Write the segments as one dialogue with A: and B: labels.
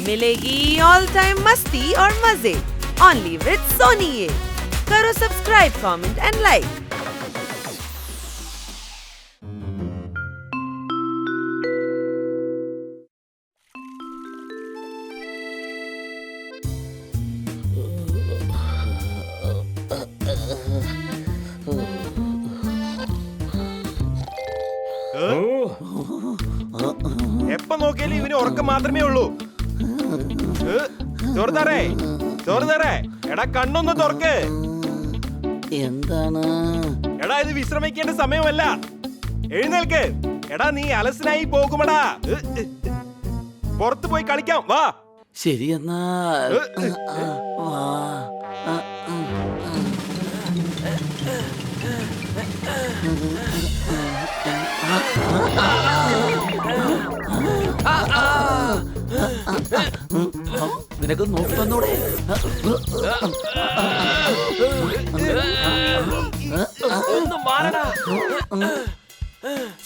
A: मिलेगी all time मस्ती और मजे ओनली विद सोनी ये। करो सब्सक्राइब, कमेंट एंड लाइक।
B: എപ്പോ നോക്കിയാലും ഇവന് ഉറക്കം മാത്രമേ ഉള്ളൂ. ചോറുതാറേ, ചോറുതാറേ, എടാ കണ്ണൊന്ന് തുറക്ക്.
C: എന്താണ്?
B: എടാ ഇത് വിശ്രമിക്കേണ്ട സമയമല്ല, എഴുന്നേൽക്ക്. എടാ നീ അലസനായി പോകുമടാ. പുറത്തു പോയി കളിക്കാം, വാ.
C: ശരി എന്നാ വാ. നിനക്ക് നോക്കുന്നൂടെ?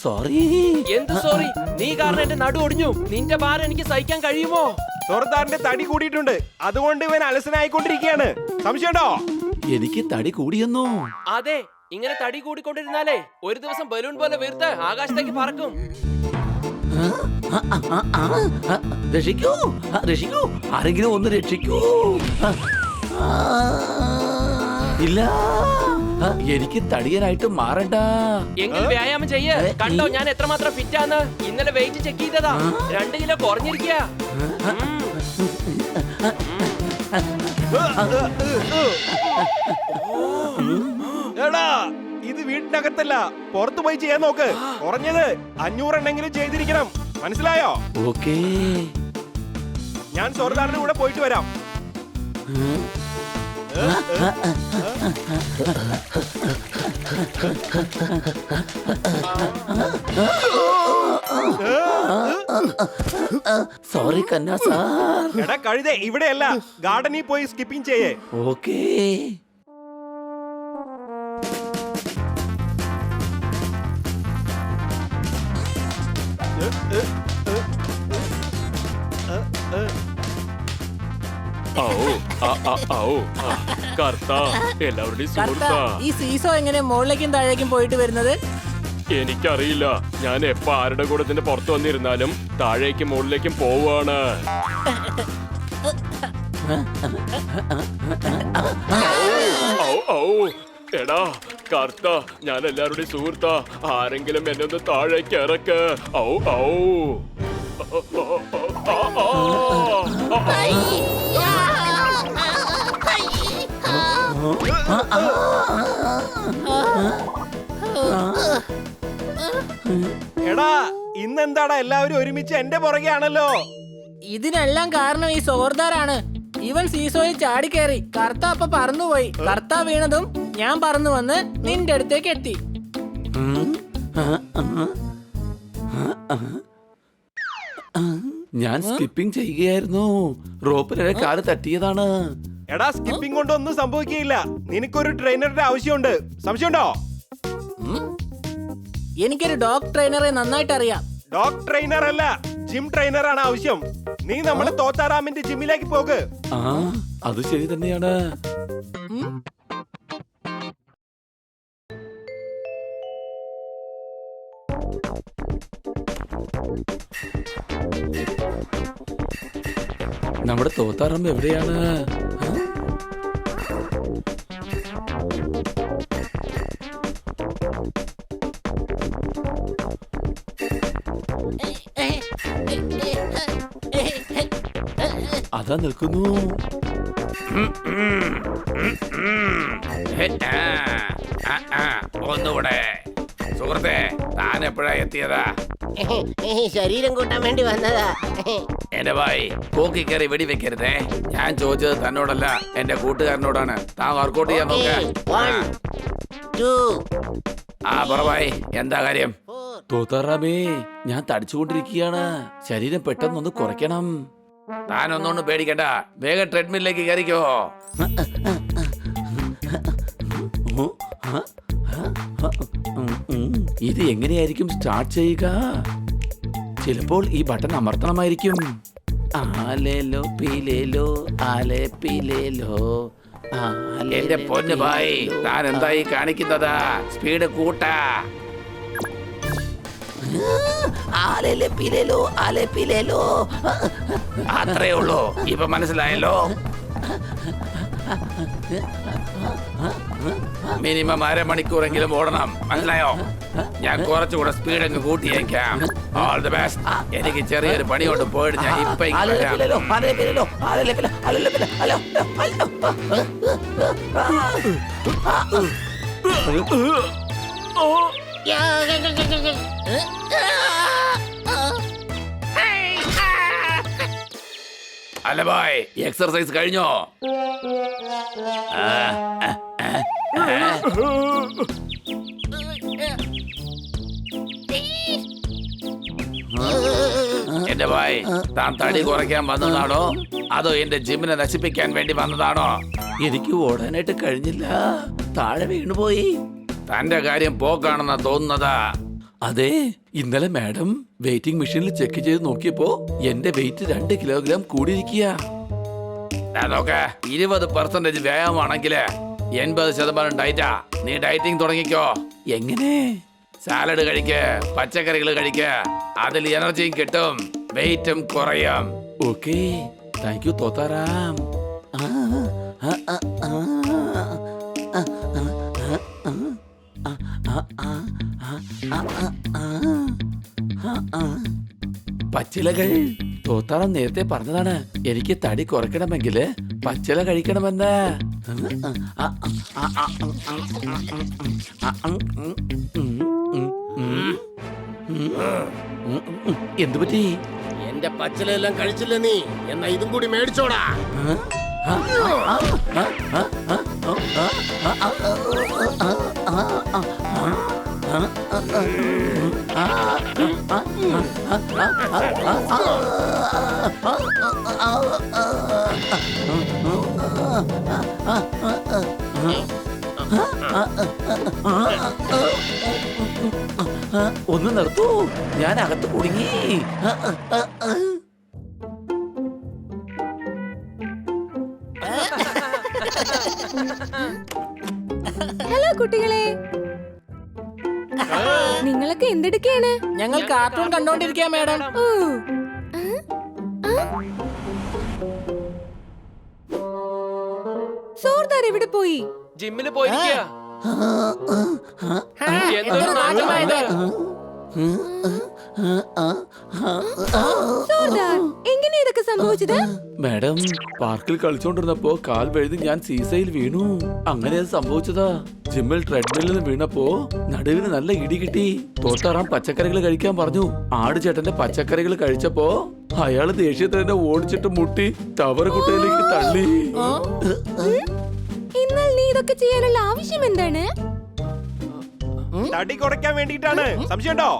C: സോറി.
D: എന്ത് സോറി? നീ കാരണം എന്റെ നടു ഒടിഞ്ഞു. നിന്റെ ഭാരം എനിക്ക് സഹിക്കാൻ കഴിയുമോ?
B: ചോറുതാറിന്റെ തടി കൂടിയിട്ടുണ്ട്, അതുകൊണ്ട് ഇവൻ അലസനായിക്കൊണ്ടിരിക്കുകയാണ്. സംശയമുണ്ടോ?
C: എനിക്ക് തടി കൂടിയെന്നോ?
D: അതെ, ഇങ്ങനെ തടി കൂടിക്കൊണ്ടിരുന്നാലേ ഒരു ദിവസം ബലൂൺ പോലെ വീർത്ത് ആകാശത്തേക്ക് പറക്കും.
C: രക്ഷിക്കൂ, രക്ഷിക്കൂ, ആരെങ്കിലും ഒന്ന് രക്ഷിക്കൂ. ഇല്ല, എനിക്ക് തടിയനായിട്ട് മാറണ്ട.
D: എങ്കിൽ വ്യായാമം ചെയ്യ്. കണ്ടോ ഞാൻ എത്രമാത്രം ഫിറ്റാന്ന്? ഇന്നലെ വെയിറ്റ് ചെക്ക് ചെയ്തതാ, 2 കിലോ കുറഞ്ഞിരിക്കുക.
B: എടാ ഇത് വീട്ടിനകത്തല്ല, പുറത്തു പോയി ചെയ്യാൻ നോക്ക്. കുറഞ്ഞത് 500 എണ്ണെങ്കിലും ചെയ്തിരിക്കണം, മനസ്സിലായോ?
C: ഓക്കേ,
B: ഞാൻ ചോറുതാറിന്റെ കൂടെ പോയിട്ട് വരാം.
C: Sorry Kanna sir.
B: എടാ കഴുതേ, ഇവിടെയല്ല, ഗാർഡനിൽ പോയി സ്കിപ്പിംഗ് ചെയ്യേ.
C: ഓക്കേ.
E: ഈ സീസോ എങ്ങനെ മുകളിലേക്കും താഴേക്കും പോയിട്ട് വരുന്നത്?
D: എനിക്കറിയില്ല. ഞാൻ എപ്പോ ആരുടെ കൂടെ ഇതിന്റെ പുറത്ത് വന്നിരുന്നാലും താഴേക്കും മുകളിലേക്കും പോവാണ്. എടാ കർത്ത, ഞാൻ എല്ലാവരുടെയും സുഹൃത്താ. ആരെങ്കിലും എന്നെ ഒന്ന് താഴേക്ക് ഇറക്ക്. ഔ ഔ.
B: എടാ ഇന്നെന്താടാ എല്ലാവരും ഒരുമിച്ച് എന്റെ പുറകെയാണല്ലോ.
E: ഇതിനെല്ലാം കാരണം ഈ സോർദാറാണ്. ഇവൻ സീസോയിൽ ചാടിക്കേറി. കർത്ത അപ്പൊ പറന്നുപോയി. കർത്ത വീണതും ഞാൻ പറന്നു വന്ന് നിന്റെ അടുത്തേക്ക് എത്തി.
C: ഞാൻ സ്കിപ്പിംഗ് ചെയ്യുകയായിരുന്നു, റോപ്പിലെ കാല് തട്ടിയതാണ്.
B: എടാ സ്കിപ്പിംഗ് കൊണ്ടൊന്നും സംഭവിക്കുകയില്ല, നിനക്കൊരു ട്രെയിനറുടെ ആവശ്യമുണ്ട്. സംശയമുണ്ടോ?
E: എനിക്കൊരു ഡോഗ് ട്രെയിനറെ നന്നായിട്ട് അറിയാം.
B: ഡോഗ് ട്രെയിനർ അല്ല, ജിം ട്രെയിനർ ആണ് ആവശ്യം. നീ നമ്മുടെ തോത്താറാമിന്റെ ജിമ്മിലേക്ക് പോക്ക്.
C: ആ, അത് ശരി തന്നെയാണ്. നമ്മുടെ തോത്താറമ്മ എവിടെയാണ്? അതാ നിൽക്കുന്നു.
F: ഒന്നുകൂടെ സുഹൃത്തെ, താൻ എപ്പോഴാ എത്തിയതാ?
G: ശരീരം കൂട്ടാൻ വേണ്ടി വന്നതാ.
F: എന്റെ ഭായി, പോക്കി കയറി വെടിവെക്കരുതേ. ഞാൻ ചോദിച്ചത് തന്നോടല്ല, എന്റെ കൂട്ടുകാരനോടാണ്. താൻ വർക്കൗട്ട് ചെയ്യാൻ നോക്ക. ആ പറവായി, എന്താ കാര്യം?
C: തോത്താറാമേ, ഞാൻ തടിച്ചുകൊണ്ടിരിക്കുകയാണ്. ശരീരം പെട്ടെന്നൊന്ന് കുറയ്ക്കണം.
F: താൻ ഒന്നുകൊണ്ട് പേടിക്കണ്ട, വേഗം ട്രെഡ്മില്ലിലേക്ക് കയറിക്കോ.
C: ഇത് എങ്ങനെയായിരിക്കും സ്റ്റാർട്ട് ചെയ്യുക? ചിലപ്പോൾ ഈ ബട്ടൺ അമർത്തണമായിരിക്കും. ആലേലോ പീലേലോ ആലേ പീലേലോ
F: എന്റെ പൊന്നു ഭായ്, താൻ എന്തായി കാണിക്കുന്നത്? സ്പീഡ് കൂട്ടാ.
C: ആലേലേ പീലേലോ ആലേ പീലേലോ.
F: അത്രേ ഉള്ളൂ. ഇപ്പൊ മനസ്സിലായല്ലോ. മിനിമം 1/2 മണിക്കൂറെങ്കിലും ഓടണം, മനസ്സിലായോ? ഞാൻ കുറച്ചുകൂടെ സ്പീഡ് അങ്ങ് കൂട്ടിയേക്കാം. All the best. എനിക്ക് ചെറിയൊരു പണി കൊണ്ട് പോയിട്ട് ഞാൻ ഇപ്പൊ ഇങ്ങ് വരാം. അല്ല ഭായ്, എക്സർസൈസ് കഴിഞ്ഞോ? എന്റെ ഭായ്, താൻ തടി കുറയ്ക്കാൻ വന്നതാണോ അതോ എന്റെ ജിമ്മിനെ നശിപ്പിക്കാൻ വേണ്ടി വന്നതാണോ?
C: എനിക്ക് ഓടാനായിട്ട് കഴിഞ്ഞില്ല, താഴെ വീണുപോയി.
F: തന്റെ കാര്യം പോക്കാണെന്നാ തോന്നുന്നതാ.
C: അതെ, ഇന്നലെ മാഡം വെയിറ്റിംഗ് മെഷീനിൽ ചെക്ക് ചെയ്ത് നോക്കിയപ്പോ എന്റെ വെയിറ്റ് 2 കിലോഗ്രാം കൂടിയിരിക്കുക.
F: നോക്ക, 20% വ്യായാമമാണെങ്കില് 80% ഡയറ്റാ. നീ ഡയറ്റിംഗ് തുടങ്ങിക്കോ.
C: എങ്ങനെ?
F: സാലഡ് കഴിക്ക്, പച്ചക്കറികൾ കഴിക്ക്. അതിൽ എനർജിയും കിട്ടും, വെയിറ്റും കുറയും.
C: Okay, thank you Thotharam. പച്ചിലകൾ തോത്താറാം നേരത്തെ പറഞ്ഞതാണ്, എനിക്ക് തടി കുറയ്ക്കണമെങ്കിൽ പച്ചില കഴിക്കണമെന്ന്. എന്തു പറ്റി?
G: എന്റെ പച്ചിലെല്ലാം കഴിച്ചില്ല നീ. എന്നാ ഇതും കൂടി മേടിച്ചോടാ.
C: ഒന്ന് നിർത്തൂ, ഞാൻ അകത്ത് കുടുങ്ങി.
H: ഹലോ കുട്ടികളെ, നിങ്ങളൊക്കെ എന്തെടുക്കാണ്?
E: ഞങ്ങൾ കാർട്ടൂൺ കണ്ടോണ്ടിരിക്കാ മാഡം.
H: ഓ, സോർദാർ എവിടെ പോയി?
D: ജിമ്മില് പോയിരിക്കുക.
E: എന്തൊരു നാട്ടമായത്.
H: സോർദാർ, എങ്ങനെ ഇതൊക്കെ സംഭവിച്ചത്?
C: മാഡം, പാർക്കിൽ കളിച്ചോണ്ടിരുന്നപ്പോ കാൽ വഴുതി ഞാൻ സീസയിൽ വീണു. അങ്ങനെ അത് സംഭവിച്ചതാ. ജിമ്മിൽ ട്രെഡ്മില്ലിൽ നിന്ന് വീണപ്പോ നടുവിന് നല്ല ഇടി കിട്ടി. തോത്താറാം പച്ചക്കറികൾ കഴിക്കാൻ പറഞ്ഞു. ആട് ചേട്ടന്റെ പച്ചക്കറികൾ കഴിച്ചപ്പോ അയാള് ദേഷ്യത്തിൽ തന്നെ ഓടിച്ചിട്ട് മുട്ടി ടവർ കുട്ടയിലേക്ക് തള്ളി.
H: എന്നാൽ നീ ഇതൊക്കെ ചെയ്യാനുള്ള ആവശ്യം എന്താണ്?
B: തടി കുറയ്ക്കാൻ വേണ്ടിയിട്ടാണ്. സംശയമുണ്ടോ?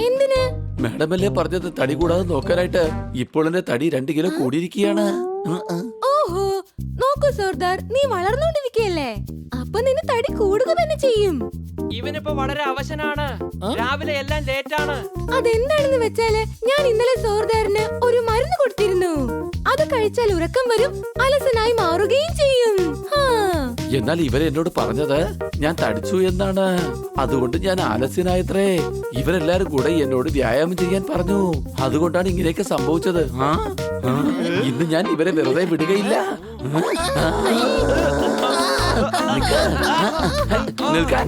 H: എന്തിന്?
C: മാഡമല്ലേ പറഞ്ഞത് തടി കൂടാതെ നോക്കാനായിട്ട്. ഇപ്പോൾ എന്റെ തടി 2 കിലോ കൂടിയിരിക്കുകയാണ്.
H: ഓഹോ, നോക്കൂ സോർദാർ, നീ വളർന്നോണ്ടിരിക്കയല്ലേ, അപ്പൊ നിന്നെ തടി കൂടുക തന്നെ ചെയ്യും.
I: ഇവനിപ്പോ വളരെ അവശനാണ്. രാവിലെ എല്ലാം ലേറ്റാണ്.
H: അതെന്താണെന്ന് വെച്ചാല് ഞാൻ ഇന്നലെ സോർദാറിന് ഒരു മരുന്ന് കൊടുത്തിരുന്നു. അത് കഴിച്ചാൽ ഉറക്കം വരും, അലസനായി മാറുകയും ചെയ്യും.
C: എന്നാൽ ഇവരെ എന്നോട് പറഞ്ഞത് ഞാൻ തടിച്ചു എന്നാണ്. അതുകൊണ്ട് ഞാൻ ആലസ്യനായത്രേ. ഇവരെല്ലാരും കൂടെ എന്നോട് വ്യായാമം ചെയ്യാൻ പറഞ്ഞു. അതുകൊണ്ടാണ് ഇങ്ങനെയൊക്കെ സംഭവിച്ചത്. ഇന്ന് ഞാൻ ഇവരെ വെറുതെ വിടുകയില്ല. നിൽക്കാൻ